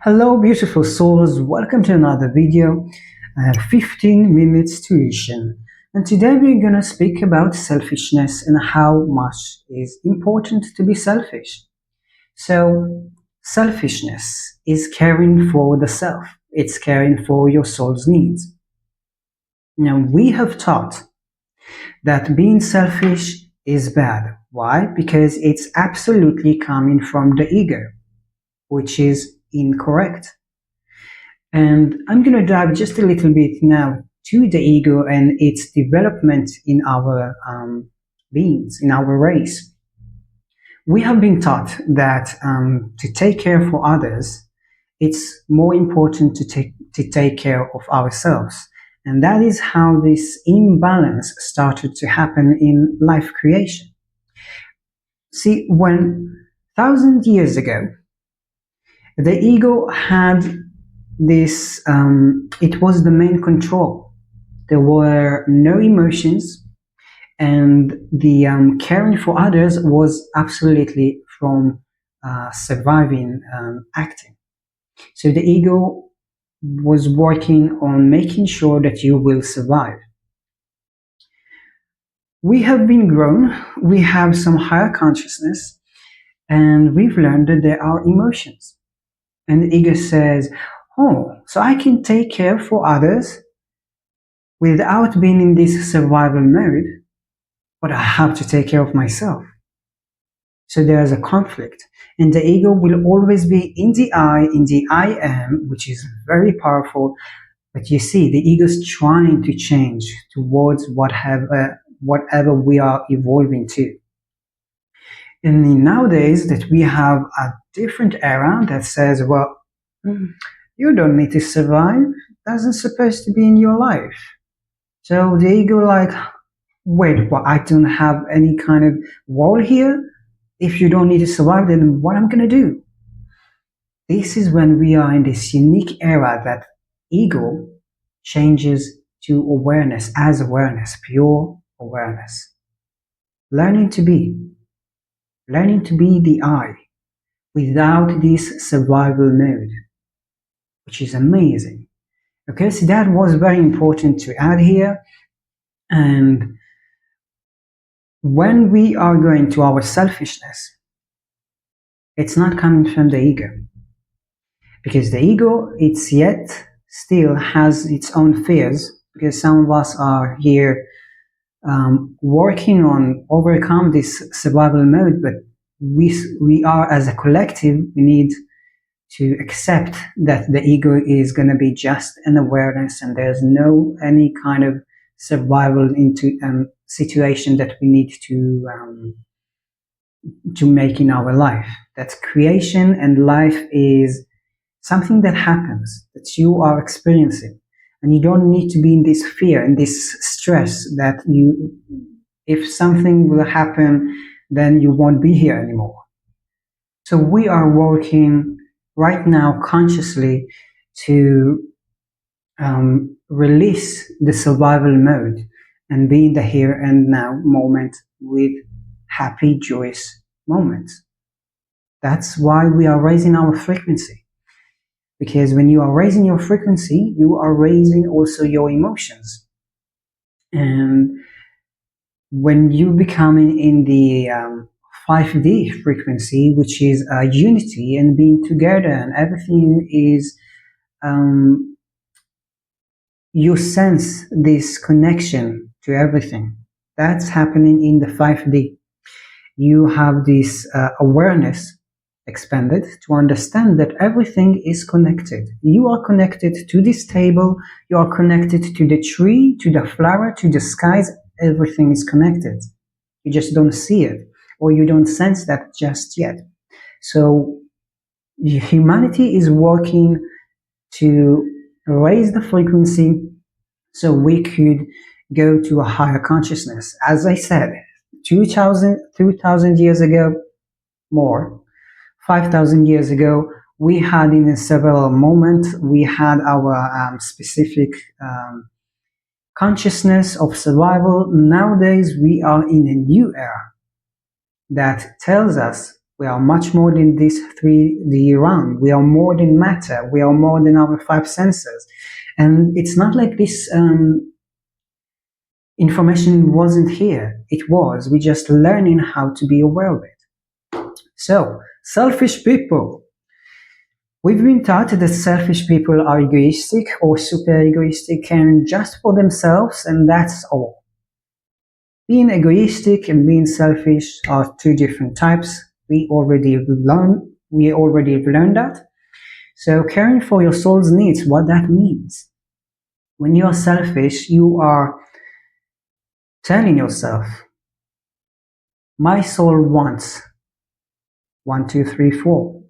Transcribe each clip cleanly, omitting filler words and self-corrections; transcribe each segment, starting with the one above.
Hello, beautiful souls. Welcome to another video, 15 minutes tuition. And today we're going to speak about selfishness and how much is important to be selfish. So, selfishness is caring for the self. It's caring for your soul's needs. Now, we have taught that being selfish is bad. Why? Because it's absolutely coming from the ego, which is incorrect. And I'm going to dive just a little bit now to the ego and its development in our beings, in our race. We have been taught that to take care for others, it's more important to take care of ourselves. And that is how this imbalance started to happen in life creation. See, when 1,000 years ago, the ego had this, it was the main control. There were no emotions, and the caring for others was absolutely from surviving acting. So the ego was working on making sure that you will survive. We have been grown, we have some higher consciousness, and we've learned that there are emotions. And the ego says, oh, so I can take care for others without being in this survival mode, but I have to take care of myself. So there's a conflict, and the ego will always be in the I am, which is very powerful. But you see, the ego is trying to change towards whatever we are evolving to. And nowadays that we have a different era that says, well, you don't need to survive. That's supposed to be in your life. So the ego like, wait, well, I don't have any kind of wall here. If you don't need to survive, then what I'm going to do? This is when we are in this unique era that ego changes to awareness, as awareness, pure awareness. Learning to be the I without this survival mode, which is amazing. Okay, so that was very important to add here. And when we are going to our selfishness, it's not coming from the ego, because the ego, it's yet still has its own fears, because some of us are here working on overcome this survival mode, but we are, as a collective, we need to accept that the ego is going to be just an awareness, and there's no any kind of survival into situation that we need to make in our life. That creation and life is something that happens, that you are experiencing, and you don't need to be in this fear and this stress that if something will happen, then you won't be here anymore. So we are working right now consciously to release the survival mode and be in the here and now moment with happy, joyous moments. That's why we are raising our frequency. Because when you are raising your frequency, you are raising also your emotions. And when you become in the 5D frequency, which is unity and being together, and everything is, you sense this connection to everything. That's happening in the 5D. You have this awareness expanded to understand that everything is connected. You are connected to this table, you are connected to the tree, to the flower, to the skies. Everything is connected. You just don't see it, or you don't sense that just yet. So humanity is working to raise the frequency so we could go to a higher consciousness. As I said, 2,000 years ago, more, 5,000 years ago, we had in a several moments, we had our specific consciousness of survival. Nowadays, we are in a new era that tells us We are much more than this 3D realm. We are more than matter. We are more than our five senses. And it's not like this information wasn't here. It was. We're just learning how to be aware of it. So, selfish people. We've been taught that selfish people are egoistic or super egoistic and just for themselves, and that's all. Being egoistic and being selfish are two different types. We already learned that. So caring for your soul's needs, what that means. When you are selfish, you are telling yourself, my soul wants 1, 2, 3, 4.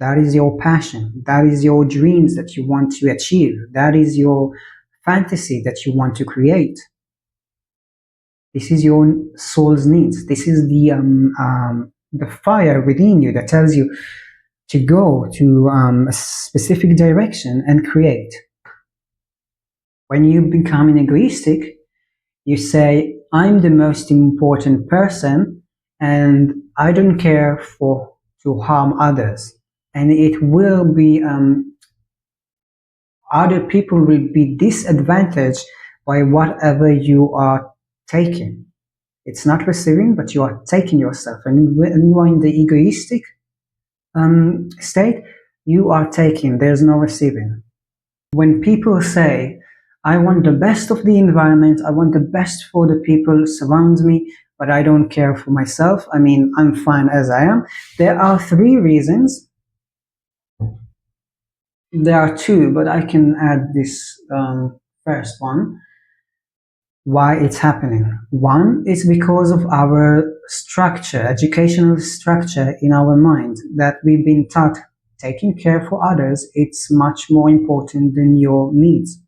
That is your passion. That is your dreams that you want to achieve. That is your fantasy that you want to create. This is your soul's needs. This is the fire within you that tells you to go to a specific direction and create. When you become egoistic, you say, I'm the most important person and I don't care to harm others. And it will be, other people will be disadvantaged by whatever you are taking. It's not receiving, but you are taking yourself. And when you are in the egoistic state, you are taking, there's no receiving. When people say, I want the best of the environment, I want the best for the people surround me, but I don't care for myself, I mean, I'm fine as I am. There are three reasons. There are two, but I can add this first one. Why it's happening. One is because of our structure, educational structure in our mind that we've been taught taking care for others, it's much more important than your needs.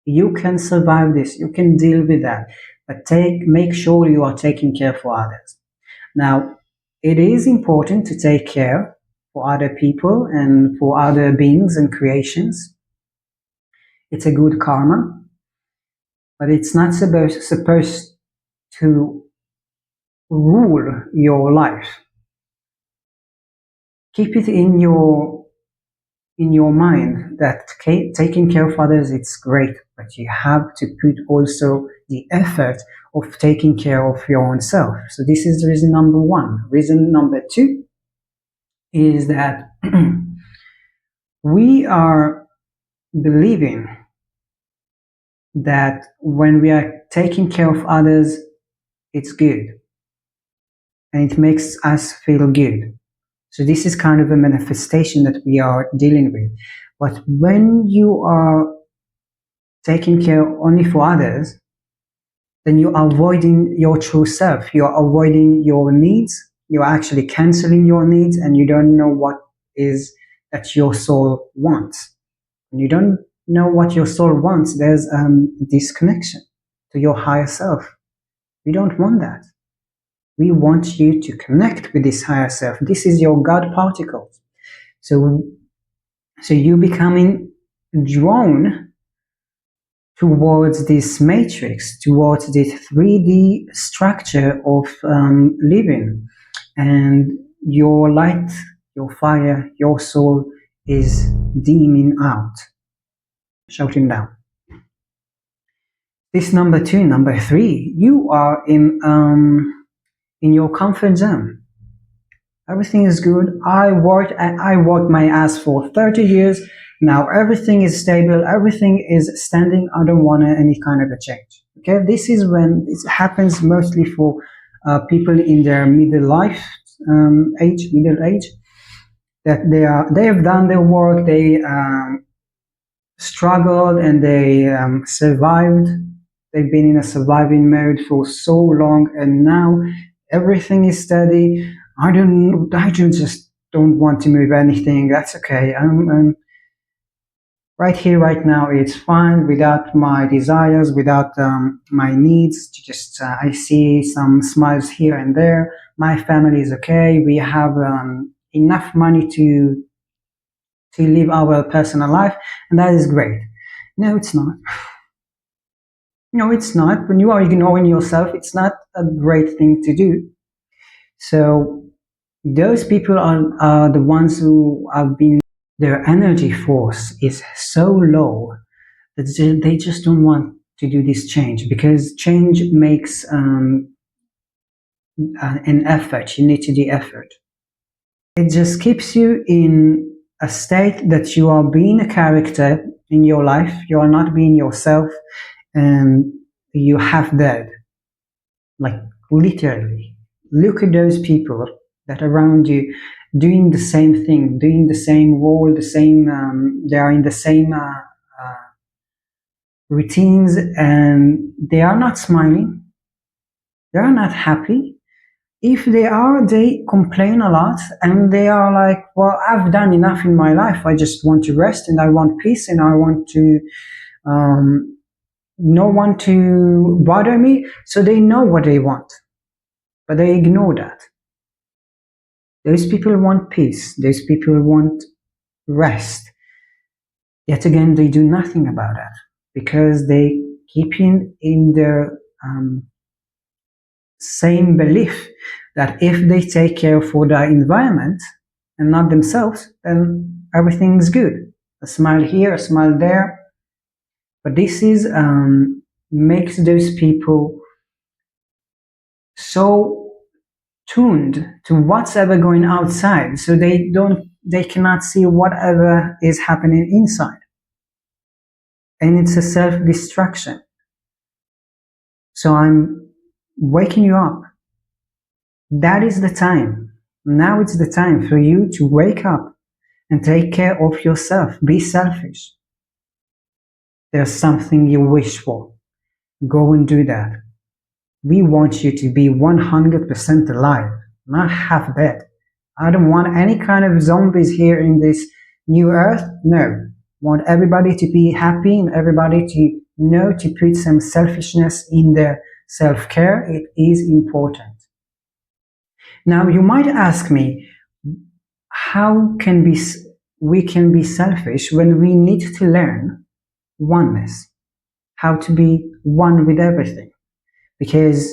You can survive this, you can deal with that, but make sure you are taking care for others. Now, it is important to take care for other people and for other beings and creations. It's a good karma, but it's not supposed to rule your life. Keep it in your mind that taking care of others it's great, but you have to put also the effort of taking care of your own self. So this is reason number one. Reason number two is that we are believing that when we are taking care of others, it's good and it makes us feel good. So this is kind of a manifestation that we are dealing with. But when you are taking care only for others, then you're avoiding your true self. You're avoiding your needs. You're actually canceling your needs and you don't know what is that your soul wants. When you don't know what your soul wants, there's disconnection to your higher self. We don't want that. We want you to connect with this higher self. This is your God particles. So you becoming drawn towards this matrix, towards this 3D structure of living. And your light, your fire, your soul is dimming out, shouting down. This number two. Number three, you are in your comfort zone. Everything is good. I worked my ass for 30 years. Now everything is stable. Everything is standing. I don't want any kind of a change. Okay, this is when it happens mostly for people in their middle age, that they have done their work. They struggled and they survived. They've been in a surviving mode for so long, and now everything is steady. I just don't want to move anything. That's okay. I'm right here, right now. It's fine without my desires, without my needs. Just I see some smiles here and there. My family is okay. We have enough money to live our personal life, and that is great. No, it's not. No, it's not. When you are ignoring yourself, it's not a great thing to do. So Those people are the ones who have been, their energy force is so low that they just don't want to do this change, because change makes an effort. You need to do effort. It just keeps you in a state that you are being a character in your life. You are not being yourself, and you half dead. Like literally. Look at those people that are around you doing the same thing, doing the same role, the same. They are in the same routines, and they are not smiling. They are not happy. If they are, they complain a lot, and they are like, well, I've done enough in my life. I just want to rest, and I want peace, and I want to no one to bother me. So they know what they want, but they ignore that. Those people want peace. Those people want rest. Yet again, they do nothing about that, because they keep in their same belief that if they take care for the environment and not themselves, then everything's good. A smile here, a smile there. But this is makes those people so tuned to what's ever going outside, so they cannot see whatever is happening inside, and it's a self-destruction. So I'm waking you up. That is the time. Now it's the time for you to wake up and take care of yourself. Be selfish. There's something you wish for. Go and do that. We want you to be 100% alive, not half dead. I don't want any kind of zombies here in this new earth. No. I want everybody to be happy and everybody to know to put some selfishness in their self-care. It is important. Now you might ask me, how can we can be selfish when we need to learn oneness, how to be one with everything? Because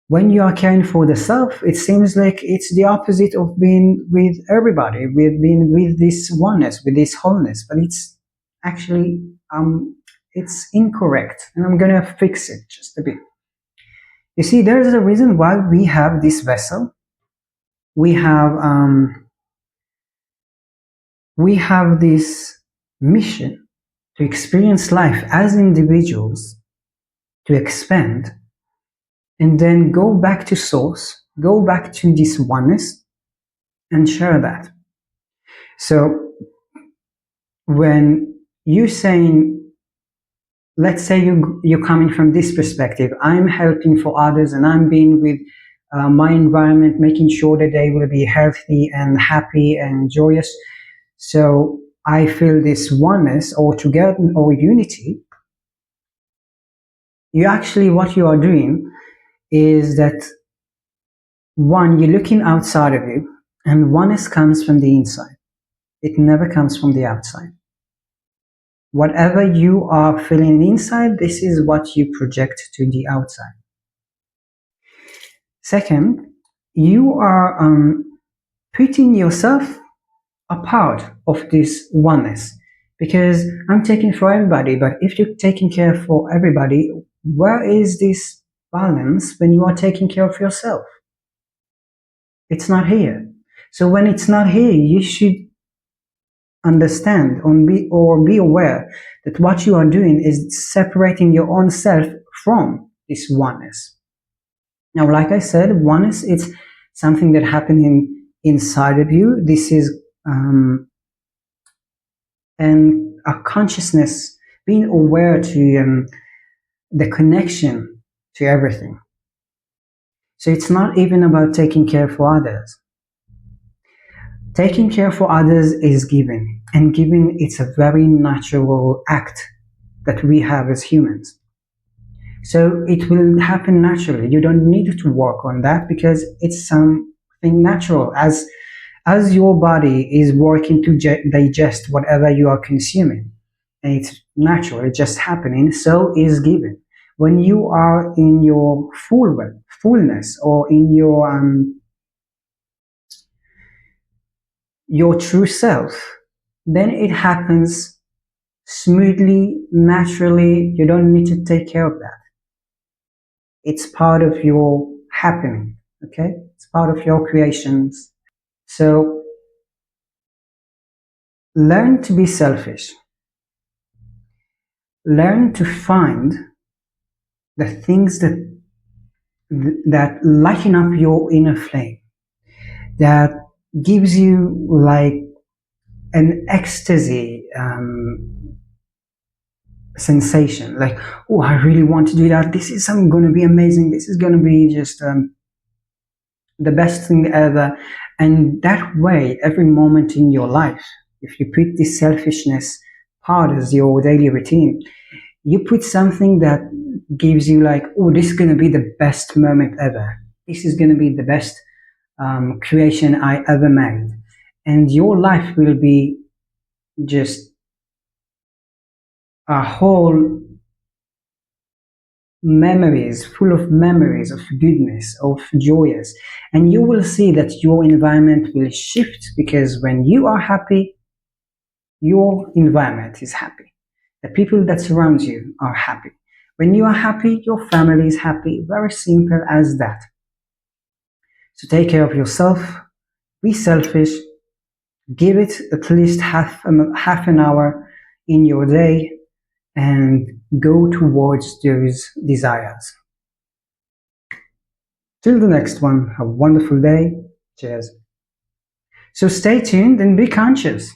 when you are caring for the self, it seems like it's the opposite of being with everybody, with being with this oneness, with this wholeness. But it's actually it's incorrect, and I'm gonna fix it just a bit. You see, there's a reason why we have this vessel. We have this mission to experience life as individuals, to expand, and then go back to source, go back to this oneness, and share that. So when you're saying, let's say you're coming from this perspective, I'm helping for others and I'm being with my environment, making sure that they will be healthy and happy and joyous. So I feel this oneness or together or unity. You actually, what you are doing is that, one, you're looking outside of you, and oneness comes from the inside. It never comes from the outside. Whatever you are feeling inside, this is what you project to the outside. Second, you are putting yourself a part of this oneness, because I'm taking for everybody, but if you're taking care for everybody, where is this balance when you are taking care of yourself? It's not here. So when it's not here, you should understand or be aware that what you are doing is separating your own self from this oneness. Now, like I said, oneness, it's something that happens inside of you. This is and a consciousness, being aware to the connection to everything. So it's not even about taking care for others. Taking care for others is giving, and giving, it's a very natural act that we have as humans. So it will happen naturally. You don't need to work on that, because it's something natural. As your body is working to digest whatever you are consuming, and it's natural, it's just happening, so is giving. When you are in your fullness, or in your your true self, then it happens smoothly, naturally. You don't need to take care of that. It's part of your happening, okay? It's part of your creations. So learn to be selfish. Learn to find the things that lighten up your inner flame, that gives you like an ecstasy sensation, like, oh, I really want to do that. This is something going to be amazing. This is going to be just the best thing ever. And that way, every moment in your life, if you put this selfishness part as your daily routine, you put something that gives you like, oh, this is going to be the best moment ever. This is going to be the best creation I ever made. And your life will be just a whole memories, full of memories of goodness, of joyous. And you will see that your environment will shift, because when you are happy, your environment is happy. The people that surround you are happy. When you are happy, your family is happy. Very simple as that. So take care of yourself, be selfish, give it at least half an hour in your day, and go towards those desires. Till the next one, have a wonderful day. Cheers. So stay tuned and be conscious.